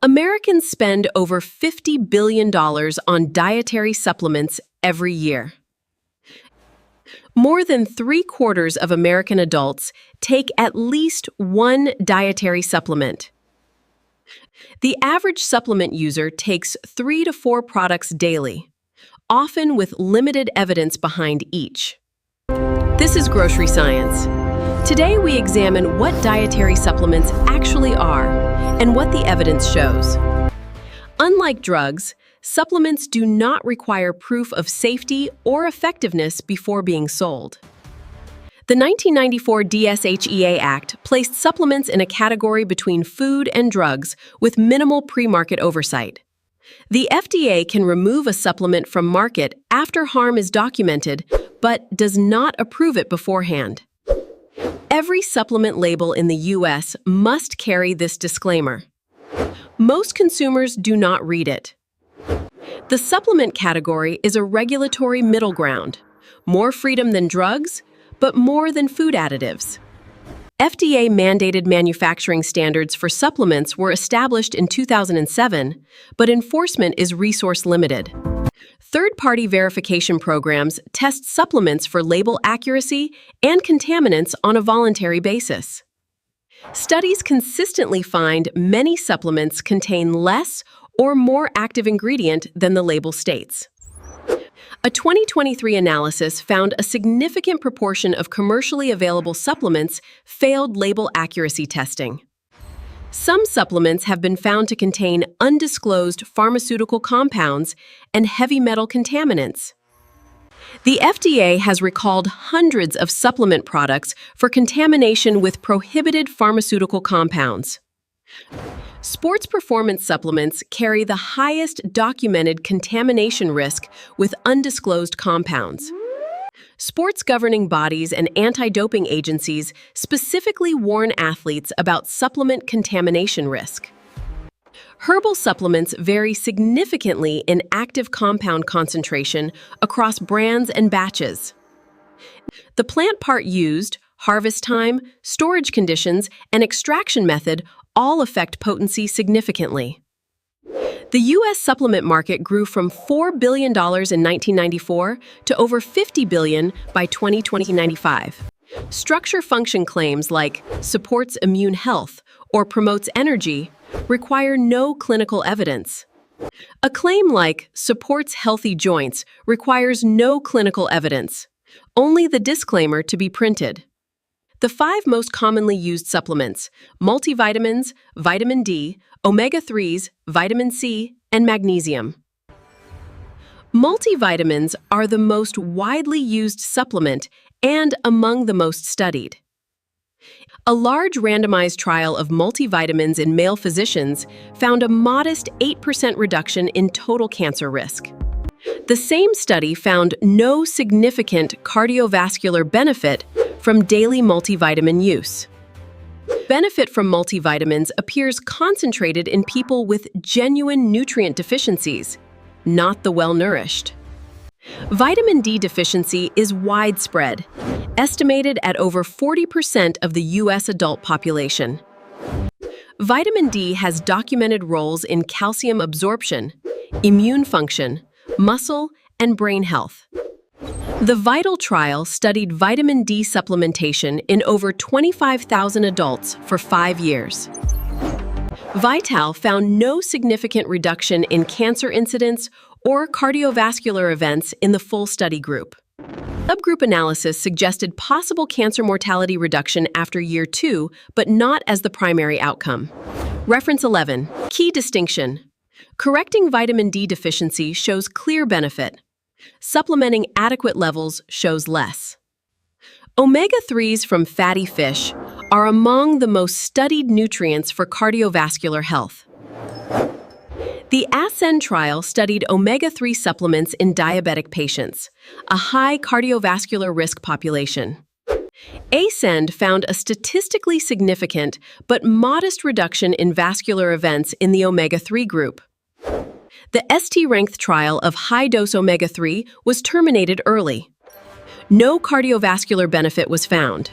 Americans spend over $50 billion on dietary supplements every year. More than 3/4 of American adults take at least one dietary supplement. The average supplement user takes 3 to 4 products daily, often with limited evidence behind each. This is Grocery Science. Today we examine what dietary supplements actually are and what the evidence shows. Unlike drugs, supplements do not require proof of safety or effectiveness before being sold. The 1994 DSHEA Act placed supplements in a category between food and drugs with minimal pre-market oversight. The FDA can remove a supplement from market after harm is documented, but does not approve it beforehand. Every supplement label in the U.S. must carry this disclaimer. Most consumers do not read it. The supplement category is a regulatory middle ground, more freedom than drugs, but more than food additives. FDA-mandated manufacturing standards for supplements were established in 2007, but enforcement is resource-limited. Third-party verification programs test supplements for label accuracy and contaminants on a voluntary basis. Studies consistently find many supplements contain less or more active ingredient than the label states. A 2023 analysis found a significant proportion of commercially available supplements failed label accuracy testing. Some supplements have been found to contain undisclosed pharmaceutical compounds and heavy metal contaminants. The FDA has recalled hundreds of supplement products for contamination with prohibited pharmaceutical compounds. Sports performance supplements carry the highest documented contamination risk with undisclosed compounds. Sports governing bodies and anti-doping agencies specifically warn athletes about supplement contamination risk. Herbal supplements vary significantly in active compound concentration across brands and batches. The plant part used, harvest time, storage conditions, and extraction method all affect potency significantly. The U.S. supplement market grew from $4 billion in 1994 to over $50 billion by 2095. Structure-function claims like supports immune health or promotes energy require no clinical evidence. A claim like supports healthy joints requires no clinical evidence, only the disclaimer to be printed. The 5 most commonly used supplements: multivitamins, vitamin D, omega-3s, vitamin C, and magnesium. Multivitamins are the most widely used supplement and among the most studied. A large randomized trial of multivitamins in male physicians found a modest 8% reduction in total cancer risk. The same study found no significant cardiovascular benefit from daily multivitamin use. Benefit from multivitamins appears concentrated in people with genuine nutrient deficiencies, not the well-nourished. Vitamin D deficiency is widespread, estimated at over 40% of the U.S. adult population. Vitamin D has documented roles in calcium absorption, immune function, muscle, and brain health. The VITAL trial studied vitamin D supplementation in over 25,000 adults for 5 years. VITAL found no significant reduction in cancer incidence or cardiovascular events in the full study group. Subgroup analysis suggested possible cancer mortality reduction after year 2, but not as the primary outcome. Reference 11. Key distinction. Correcting vitamin D deficiency shows clear benefit. Supplementing adequate levels shows less. Omega-3s from fatty fish are among the most studied nutrients for cardiovascular health. The ASCEND trial studied omega-3 supplements in diabetic patients, a high cardiovascular risk population. ASCEND found a statistically significant but modest reduction in vascular events in the omega-3 group. The ST-RENKT trial of high-dose omega-3 was terminated early. No cardiovascular benefit was found.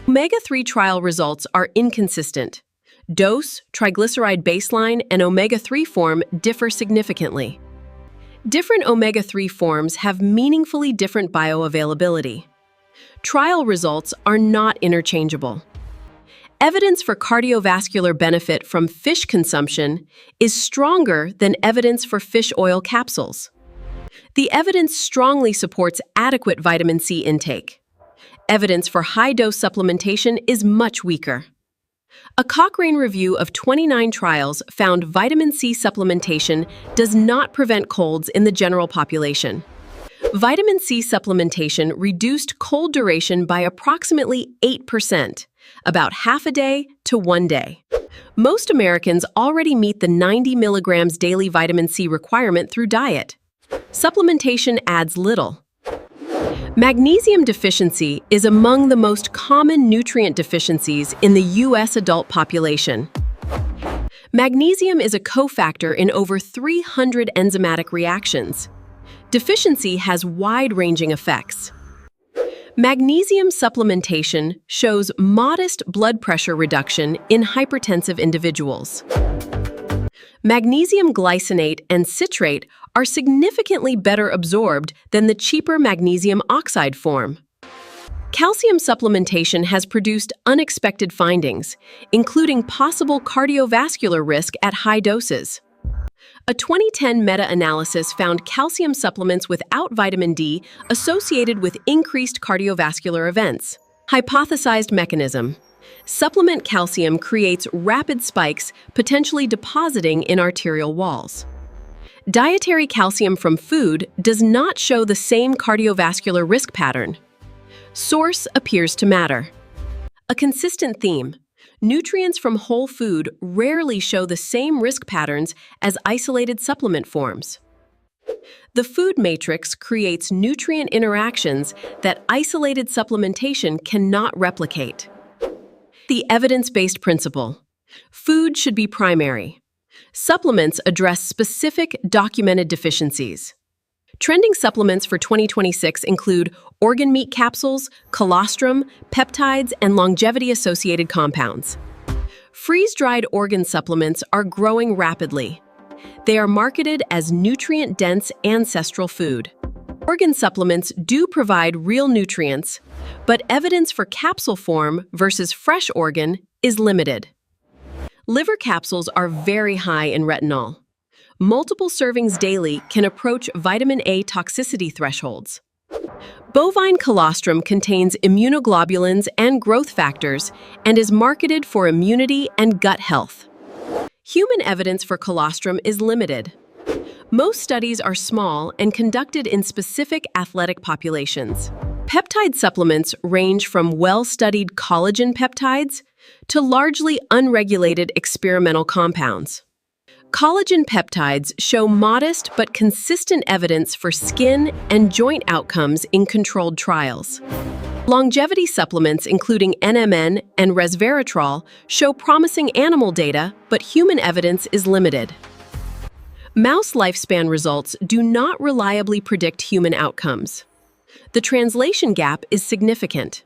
Omega-3 trial results are inconsistent. Dose, triglyceride baseline, and omega-3 form differ significantly. Different omega-3 forms have meaningfully different bioavailability. Trial results are not interchangeable. Evidence for cardiovascular benefit from fish consumption is stronger than evidence for fish oil capsules. The evidence strongly supports adequate vitamin C intake. Evidence for high-dose supplementation is much weaker. A Cochrane review of 29 trials found vitamin C supplementation does not prevent colds in the general population. Vitamin C supplementation reduced cold duration by approximately 8%, about half a day to 1 day. Most Americans already meet the 90 milligrams daily vitamin C requirement through diet. Supplementation adds little. Magnesium deficiency is among the most common nutrient deficiencies in the U.S. adult population. Magnesium is a cofactor in over 300 enzymatic reactions. Deficiency has wide-ranging effects. Magnesium supplementation shows modest blood pressure reduction in hypertensive individuals. Magnesium glycinate and citrate are significantly better absorbed than the cheaper magnesium oxide form. Calcium supplementation has produced unexpected findings, including possible cardiovascular risk at high doses. A 2010 meta-analysis found calcium supplements without vitamin D associated with increased cardiovascular events. Hypothesized mechanism: supplement calcium creates rapid spikes, potentially depositing in arterial walls. Dietary calcium from food does not show the same cardiovascular risk pattern. Source appears to matter. A consistent theme: nutrients from whole food rarely show the same risk patterns as isolated supplement forms. The food matrix creates nutrient interactions that isolated supplementation cannot replicate. The evidence-based principle: food should be primary. Supplements address specific documented deficiencies. Trending supplements for 2026 include organ meat capsules, colostrum, peptides, and longevity-associated compounds. Freeze-dried organ supplements are growing rapidly. They are marketed as nutrient-dense ancestral food. Organ supplements do provide real nutrients, but evidence for capsule form versus fresh organ is limited. Liver capsules are very high in retinol. Multiple servings daily can approach vitamin A toxicity thresholds. Bovine colostrum contains immunoglobulins and growth factors and is marketed for immunity and gut health. Human evidence for colostrum is limited. Most studies are small and conducted in specific athletic populations. Peptide supplements range from well-studied collagen peptides to largely unregulated experimental compounds. Collagen peptides show modest but consistent evidence for skin and joint outcomes in controlled trials. Longevity supplements, including NMN and resveratrol, show promising animal data, but human evidence is limited. Mouse lifespan results do not reliably predict human outcomes. The translation gap is significant.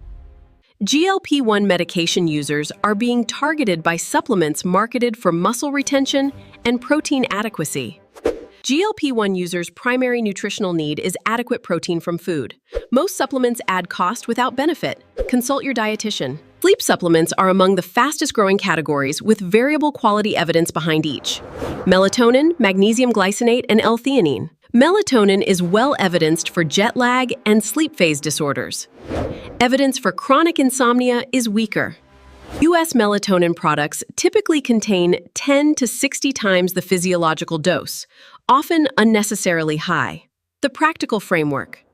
GLP-1 medication users are being targeted by supplements marketed for muscle retention and protein adequacy. GLP-1 users' primary nutritional need is adequate protein from food. Most supplements add cost without benefit. Consult your dietitian. Sleep supplements are among the fastest-growing categories with variable quality evidence behind each. Melatonin, magnesium glycinate, and L-theanine. Melatonin is well evidenced for jet lag and sleep phase disorders. Evidence for chronic insomnia is weaker. U.S. melatonin products typically contain 10 to 60 times the physiological dose, often unnecessarily high. The practical framework: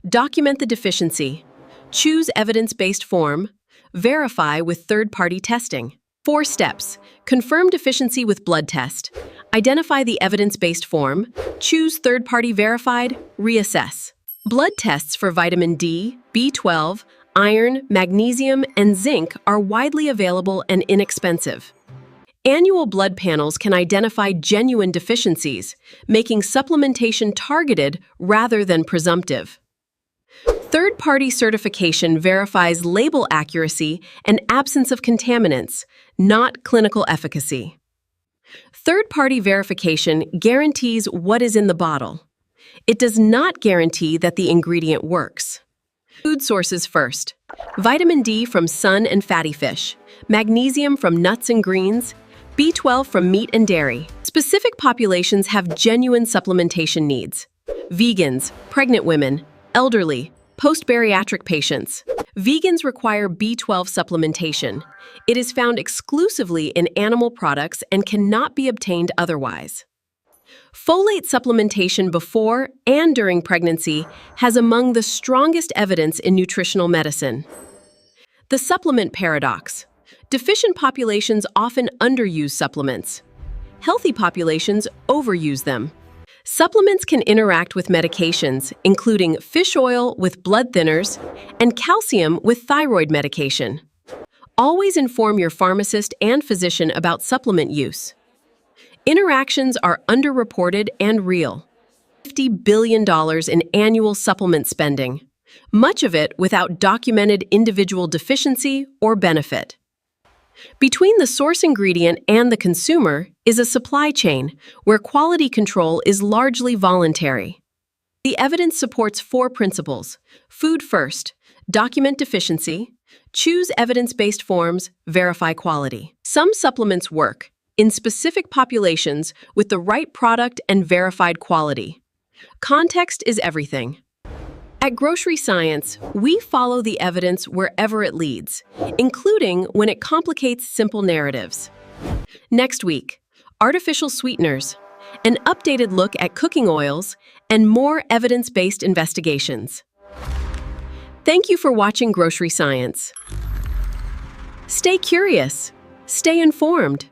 document the deficiency, choose evidence-based form, verify with third-party testing. 4 steps: confirm deficiency with blood test, identify the evidence-based form, choose third-party verified, reassess. Blood tests for vitamin D, B12, iron, magnesium, and zinc are widely available and inexpensive. Annual blood panels can identify genuine deficiencies, making supplementation targeted rather than presumptive. Third-party certification verifies label accuracy and absence of contaminants, not clinical efficacy. Third-party verification guarantees what is in the bottle. It does not guarantee that the ingredient works. Food sources first. Vitamin D from sun and fatty fish, magnesium from nuts and greens, B12 from meat and dairy. Specific populations have genuine supplementation needs. Vegans, pregnant women, elderly, post-bariatric patients. Vegans require B12 supplementation. It is found exclusively in animal products and cannot be obtained otherwise. Folate supplementation before and during pregnancy has among the strongest evidence in nutritional medicine. The supplement paradox. Deficient populations often underuse supplements. Healthy populations overuse them. Supplements can interact with medications, including fish oil with blood thinners and calcium with thyroid medication. Always inform your pharmacist and physician about supplement use. Interactions are underreported and real. $50 billion in annual supplement spending, much of it without documented individual deficiency or benefit. Between the source ingredient and the consumer is a supply chain where quality control is largely voluntary. The evidence supports 4 principles: food first, document deficiency, choose evidence-based forms, verify quality. Some supplements work in specific populations with the right product and verified quality. Context is everything. At Grocery Science, we follow the evidence wherever it leads, including when it complicates simple narratives. Next week, artificial sweeteners, an updated look at cooking oils, and more evidence-based investigations. Thank you for watching Grocery Science. Stay curious, stay informed.